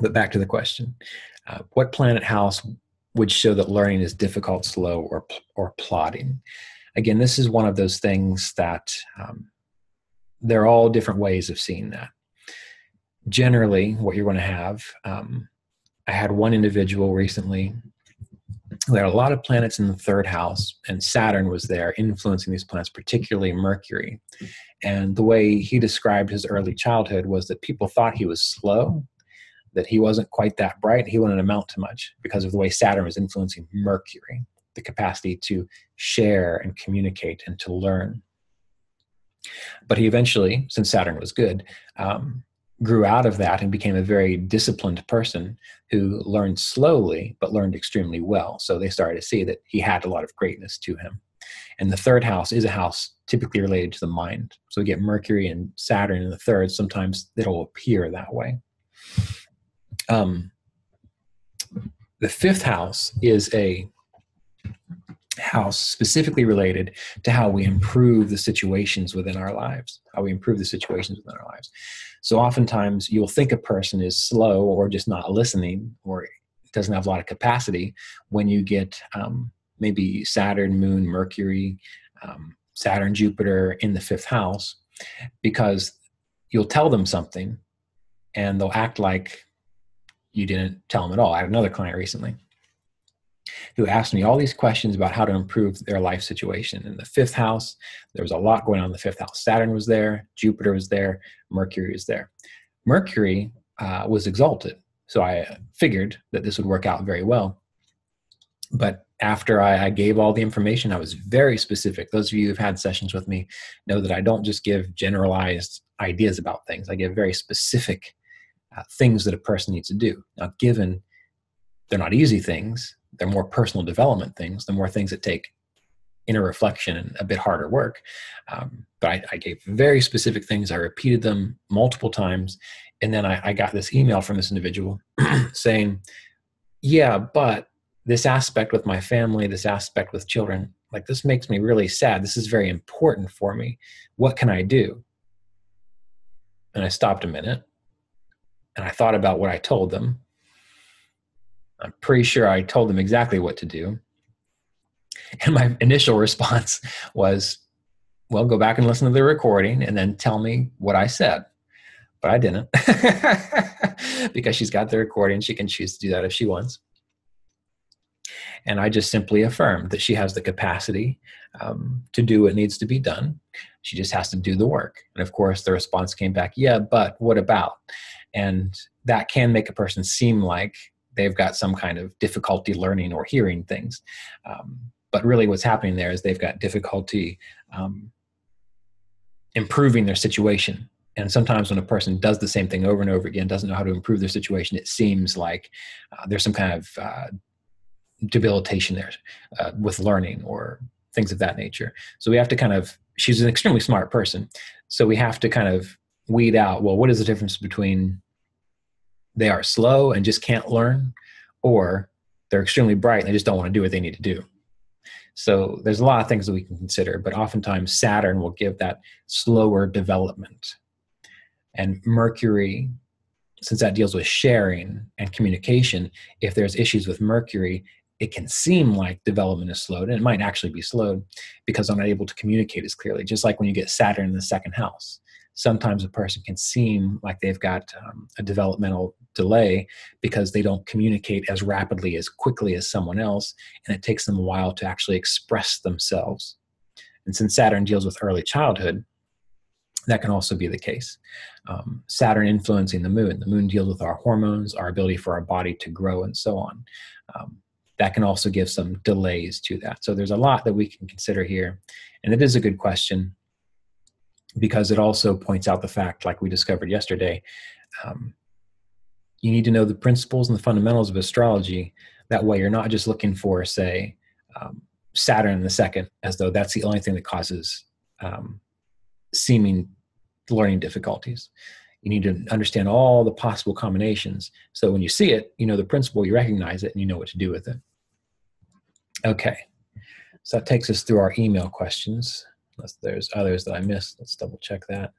But back to the question, what planet house would show that learning is difficult, slow, or plodding? Again, this is one of those things that there are all different ways of seeing that. Generally, what you're going to have, I had one individual recently who had a lot of planets in the third house, and Saturn was there influencing these planets, particularly Mercury. And the way he described his early childhood was that people thought he was slow, that he wasn't quite that bright, he wouldn't amount to much because of the way Saturn was influencing Mercury, the capacity to share and communicate and to learn. But he eventually, since Saturn was good, grew out of that and became a very disciplined person who learned slowly, but learned extremely well. So they started to see that he had a lot of greatness to him. And the third house is a house typically related to the mind. So we get Mercury and Saturn in the third. Sometimes it'll appear that way. The fifth house is a house specifically related to how we improve the situations within our lives, So oftentimes you'll think a person is slow or just not listening or doesn't have a lot of capacity when you get maybe Saturn, Moon, Mercury, Saturn, Jupiter in the fifth house, because you'll tell them something and they'll act like you didn't tell them at all. I had another client recently who asked me all these questions about how to improve their life situation. In the fifth house, there was a lot going on in the fifth house. Saturn was there, Jupiter was there, Mercury was there. Mercury was exalted, so I figured that this would work out very well. But after I gave all the information, I was very specific. Those of you who've had sessions with me know that I don't just give generalized ideas about things. I give very specific things that a person needs to do. Now, given they're not easy things, they're more personal development things, the more things that take inner reflection and a bit harder work. But I gave very specific things. I repeated them multiple times. And then I got this email from this individual saying, yeah, but this aspect with my family, this aspect with children, like this makes me really sad. This is very important for me. What can I do? And I stopped a minute and I thought about what I told them. I'm pretty sure I told them exactly what to do. And my initial response was, well, go back and listen to the recording and then tell me what I said. But I didn't because she's got the recording. She can choose to do that if she wants. And I just simply affirmed that she has the capacity to do what needs to be done. She just has to do the work. And of course, the response came back, yeah, but what about? And that can make a person seem like they've got some kind of difficulty learning or hearing things. But really what's happening there is they've got difficulty improving their situation. And sometimes when a person does the same thing over and over again, doesn't know how to improve their situation, it seems like there's some kind of debilitation there with learning or things of that nature. So we have to she's an extremely smart person. So we have to kind of weed out, well, what is the difference between they are slow and just can't learn, or they're extremely bright and they just don't want to do what they need to do. So there's a lot of things that we can consider, but oftentimes Saturn will give that slower development. And Mercury, since that deals with sharing and communication, if there's issues with Mercury, it can seem like development is slowed, and it might actually be slowed because I'm not able to communicate as clearly, just like when you get Saturn in the second house. Sometimes a person can seem like they've got a developmental delay because they don't communicate as rapidly, as quickly as someone else, and it takes them a while to actually express themselves. And since Saturn deals with early childhood, that can also be the case. Saturn influencing the moon deals with our hormones, our ability for our body to grow, and so on. That can also give some delays to that. So there's a lot that we can consider here, and it is a good question, because it also points out the fact, like we discovered yesterday, you need to know the principles and the fundamentals of astrology. That way you're not just looking for, say, Saturn in the second, as though that's the only thing that causes seeming learning difficulties. You need to understand all the possible combinations. So when you see it, you know the principle, you recognize it, and you know what to do with it. Okay, so that takes us through our email questions. Unless there's others that I missed, let's double check that.